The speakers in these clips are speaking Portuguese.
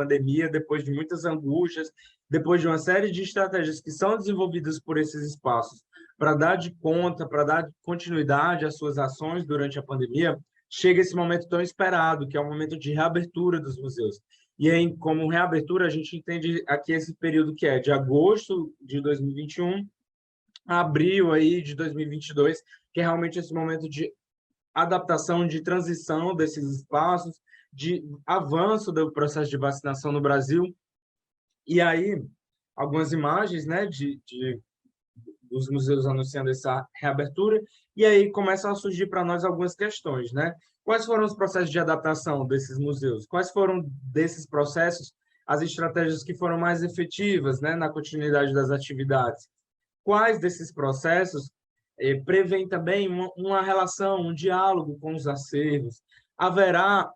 pandemia, depois de muitas angústias, depois de uma série de estratégias que são desenvolvidas por esses espaços para dar de conta, para dar continuidade às suas ações durante a pandemia, chega esse momento tão esperado, que é o momento de reabertura dos museus. E aí, como reabertura, a gente entende aqui esse período que é de agosto de 2021 a abril aí de 2022, que é realmente esse momento de adaptação, de transição desses espaços, de avanço do processo de vacinação no Brasil. E aí, algumas imagens, né, dos museus anunciando essa reabertura, e aí começam a surgir para nós algumas questões, né? Quais foram os processos de adaptação desses museus? Quais foram, desses processos, as estratégias que foram mais efetivas, né, na continuidade das atividades? Quais desses processos prevêem também uma relação, um diálogo com os acervos? Haverá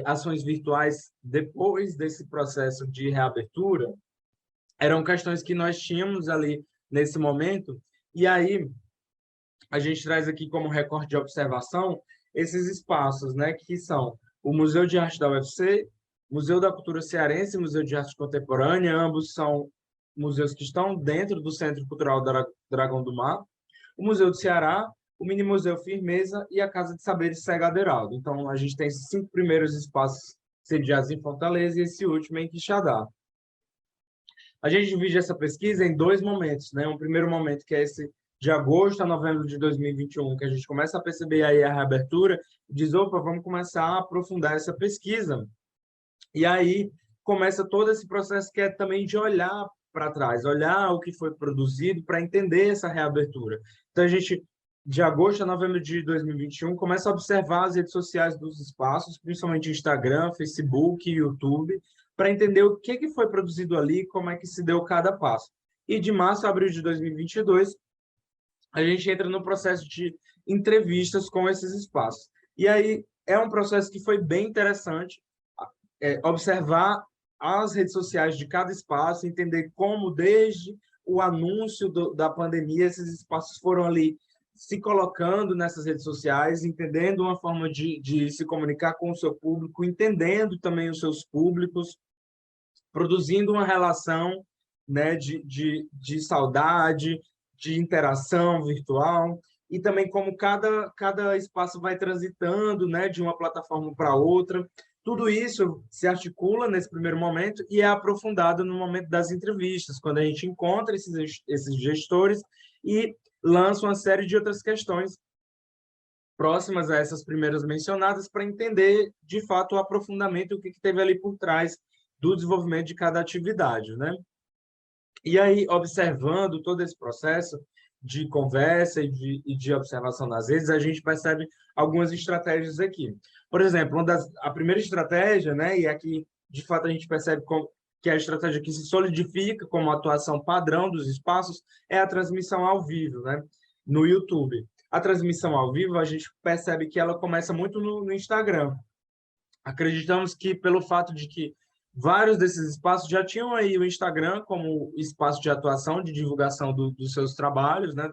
ações virtuais depois desse processo de reabertura? Eram questões que nós tínhamos ali nesse momento, e aí a gente traz aqui como recorte de observação esses espaços, né, que são o Museu de Arte da UFC, Museu da Cultura Cearense e Museu de Arte Contemporânea, ambos são museus que estão dentro do Centro Cultural Dragão do Mar, o Museu do Ceará, o Mini Museu Firmeza e a Casa de Saberes Cega Aderaldo. Então, a gente tem esses 5 primeiros espaços sediados em Fortaleza e esse último em Quixadá. A gente divide essa pesquisa em 2 momentos, né? Um primeiro momento que é esse de agosto a novembro de 2021, que a gente começa a perceber aí a reabertura, diz, opa, vamos começar a aprofundar essa pesquisa. E aí começa todo esse processo que é também de olhar para trás, olhar o que foi produzido para entender essa reabertura. Então, a gente, de agosto a novembro de 2021, começa a observar as redes sociais dos espaços, principalmente Instagram, Facebook, YouTube, para entender o que foi produzido ali, como é que se deu cada passo. E de março a abril de 2022, a gente entra no processo de entrevistas com esses espaços. E aí é um processo que foi bem interessante, observar as redes sociais de cada espaço, entender como, desde o anúncio da pandemia, esses espaços foram ali se colocando nessas redes sociais, entendendo uma forma de se comunicar com o seu público, entendendo também os seus públicos, produzindo uma relação, né, de saudade, de interação virtual, e também como cada espaço vai transitando, né, de uma plataforma para outra. Tudo isso se articula nesse primeiro momento e é aprofundado no momento das entrevistas, quando a gente encontra esses gestores e lança uma série de outras questões próximas a essas primeiras mencionadas para entender, de fato, o aprofundamento, o que teve ali por trás do desenvolvimento de cada atividade, né? E aí, observando todo esse processo de conversa e de observação nas redes, a gente percebe algumas estratégias aqui. Por exemplo, a primeira estratégia, né, e aqui, de fato, a gente percebe que a estratégia que se solidifica como atuação padrão dos espaços é a transmissão ao vivo, né, no YouTube. A transmissão ao vivo, a gente percebe que ela começa muito no Instagram. Acreditamos que, pelo fato de que vários desses espaços já tinham aí o Instagram como espaço de atuação, de divulgação dos seus trabalhos, né,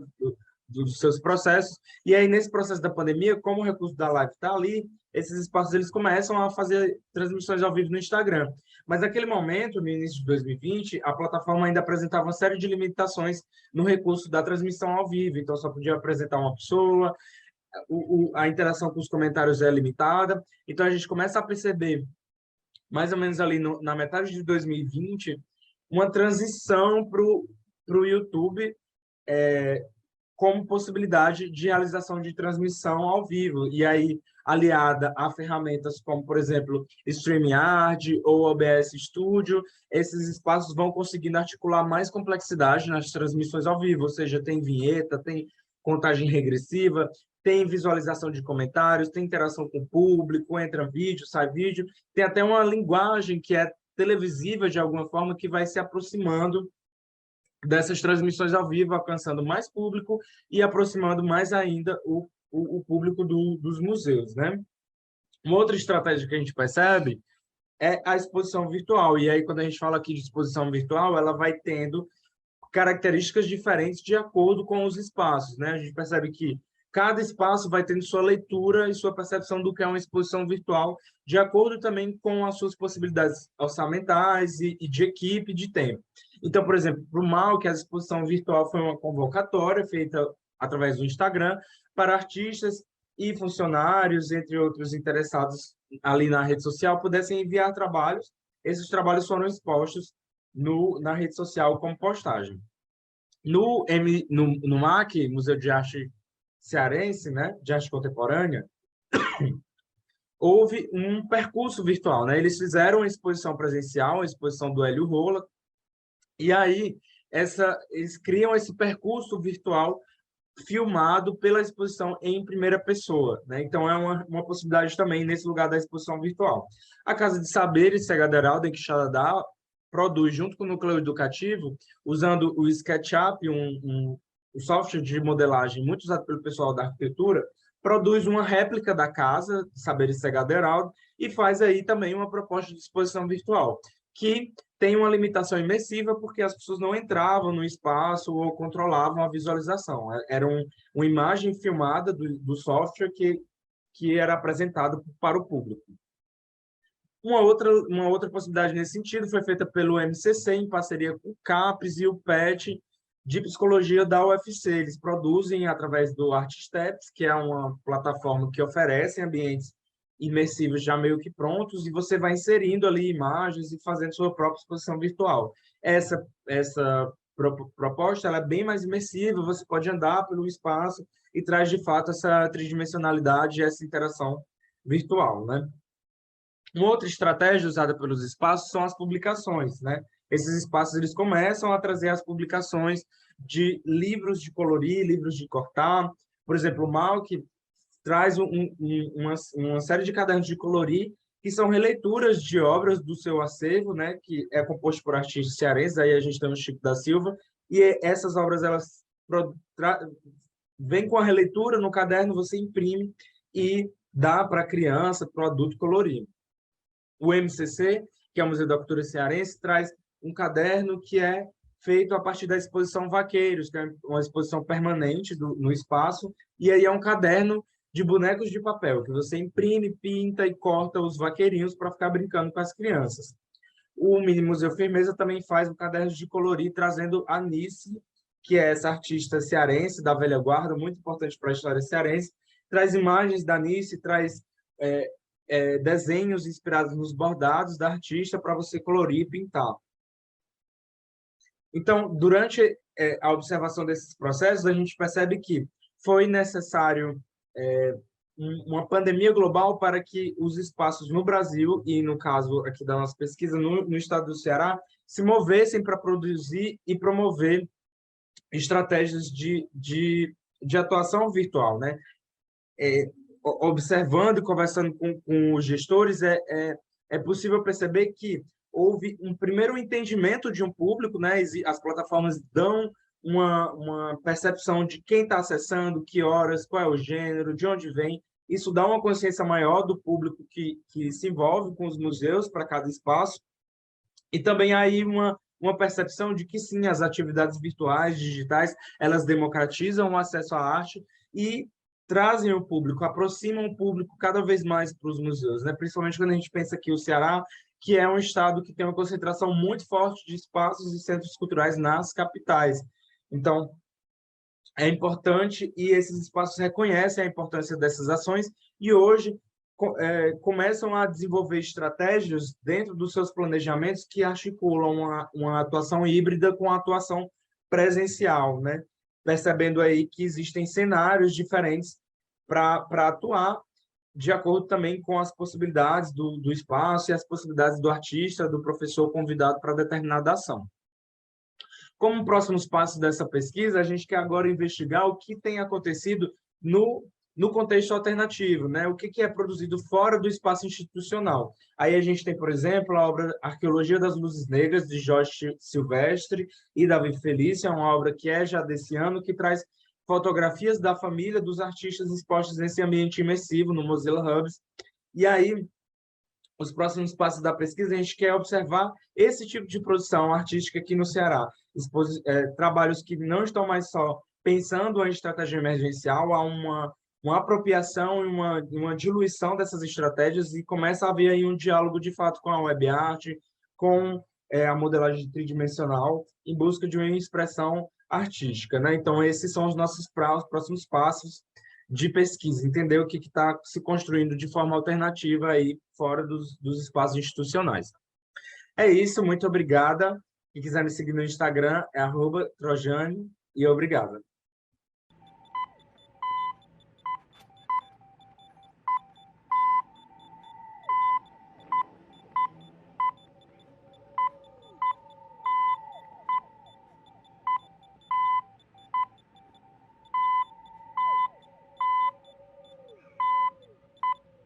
dos seus processos. E aí, nesse processo da pandemia, como o recurso da live está ali, esses espaços eles começam a fazer transmissões ao vivo no Instagram. Mas naquele momento, no início de 2020, a plataforma ainda apresentava uma série de limitações no recurso da transmissão ao vivo. Então, só podia apresentar uma pessoa, a interação com os comentários é limitada. Então, a gente começa a perceber, mais ou menos ali na metade de 2020, uma transição para o YouTube como possibilidade de realização de transmissão ao vivo. E aí, aliada a ferramentas como, por exemplo, StreamYard ou OBS Studio, esses espaços vão conseguindo articular mais complexidade nas transmissões ao vivo, ou seja, tem vinheta, tem contagem regressiva, tem visualização de comentários, tem interação com o público, entra vídeo, sai vídeo, tem até uma linguagem que é televisiva de alguma forma que vai se aproximando dessas transmissões ao vivo, alcançando mais público e aproximando mais ainda o público dos museus, né? Uma outra estratégia que a gente percebe é a exposição virtual. E aí, quando a gente fala aqui de exposição virtual, ela vai tendo características diferentes de acordo com os espaços, né? A gente percebe que cada espaço vai tendo sua leitura e sua percepção do que é uma exposição virtual, de acordo também com as suas possibilidades orçamentais e de equipe, de tempo. Então, por exemplo, para o MAU, que a exposição virtual foi uma convocatória feita através do Instagram para artistas e funcionários, entre outros interessados ali na rede social, pudessem enviar trabalhos. Esses trabalhos foram expostos na rede social como postagem. No MAC, Museu de Arte Cearense, né, de Arte Contemporânea, houve um percurso virtual, né? Eles fizeram uma exposição presencial, a exposição do Hélio Rola, e aí eles criam esse percurso virtual filmado pela exposição em primeira pessoa, né? Então é uma possibilidade também nesse lugar da exposição virtual. A Casa de Saberes, Segaderalda, em Quixadá, produz, junto com o núcleo educativo, usando o SketchUp, um software de modelagem muito usado pelo pessoal da arquitetura, produz uma réplica da Casa de Saberes Segaderalda e faz aí também uma proposta de exposição virtual, que tem uma limitação imersiva porque as pessoas não entravam no espaço ou controlavam a visualização. Era uma imagem filmada do software que era apresentado para o público. Uma outra possibilidade nesse sentido foi feita pelo MCC, em parceria com o CAPES e o PET, de psicologia da UFC. Eles produzem através do ArtSteps, que é uma plataforma que oferece ambientes imersivos já meio que prontos, e você vai inserindo ali imagens e fazendo sua própria exposição virtual. Essa proposta ela é bem mais imersiva, você pode andar pelo espaço e traz, de fato, essa tridimensionalidade e essa interação virtual, né? Uma outra estratégia usada pelos espaços são as publicações, né? Esses espaços eles começam a trazer as publicações de livros de colorir, livros de cortar. Por exemplo, o Malk traz uma série de cadernos de colorir que são releituras de obras do seu acervo, né? Que é composto por artistas cearenses. Aí a gente tem o Chico da Silva e essas obras elas vêm com a releitura no caderno, você imprime e dá para a criança, para o adulto colorir. O MCC, que é o Museu da Cultura Cearense, traz um caderno que é feito a partir da exposição Vaqueiros, que é uma exposição permanente no espaço, e aí é um caderno de bonecos de papel, que você imprime, pinta e corta os vaqueirinhos para ficar brincando com as crianças. O Mini Museu Firmeza também faz um caderno de colorir, trazendo a Nice, que é essa artista cearense da velha guarda, muito importante para a história cearense, traz imagens da Nice, traz desenhos inspirados nos bordados da artista para você colorir e pintar. Então, durante a observação desses processos, a gente percebe que foi necessário uma pandemia global para que os espaços no Brasil, e no caso aqui da nossa pesquisa, no estado do Ceará, se movessem para produzir e promover estratégias de atuação virtual, né? Observando e conversando com os gestores, é possível perceber que houve um primeiro entendimento de um público, né? As plataformas dão uma percepção de quem está acessando, que horas, qual é o gênero, de onde vem. Isso dá uma consciência maior do público que se envolve com os museus para cada espaço. E também aí uma percepção de que, sim, as atividades virtuais, digitais, elas democratizam o acesso à arte e trazem o público, aproximam o público cada vez mais para os museus, né? Principalmente quando a gente pensa que o Ceará, que é um estado que tem uma concentração muito forte de espaços e centros culturais nas capitais. Então, é importante, e esses espaços reconhecem a importância dessas ações, e hoje começam a desenvolver estratégias dentro dos seus planejamentos que articulam uma atuação híbrida com a atuação presencial, né? Percebendo aí que existem cenários diferentes para atuar, de acordo também com as possibilidades do espaço e as possibilidades do artista, do professor convidado para determinada ação. Como próximos passos dessa pesquisa, a gente quer agora investigar o que tem acontecido no contexto alternativo, né? O que é produzido fora do espaço institucional. Aí a gente tem, por exemplo, a obra Arqueologia das Luzes Negras, de Jorge Silvestre e Davi Felício, é uma obra que é já desse ano, que traz fotografias da família dos artistas expostos nesse ambiente imersivo no Mozilla Hubs. E aí, os próximos passos da pesquisa, a gente quer observar esse tipo de produção artística aqui no Ceará. Trabalhos que não estão mais só pensando em estratégia emergencial, há uma apropriação e uma diluição dessas estratégias e começa a haver aí um diálogo de fato com a web art, com a modelagem tridimensional, em busca de uma expressão artística, né? Então, esses são os nossos próximos passos de pesquisa, entender o que está se construindo de forma alternativa aí fora dos espaços institucionais. É isso, muito obrigada. Quem quiser me seguir no Instagram é @trojane e obrigada.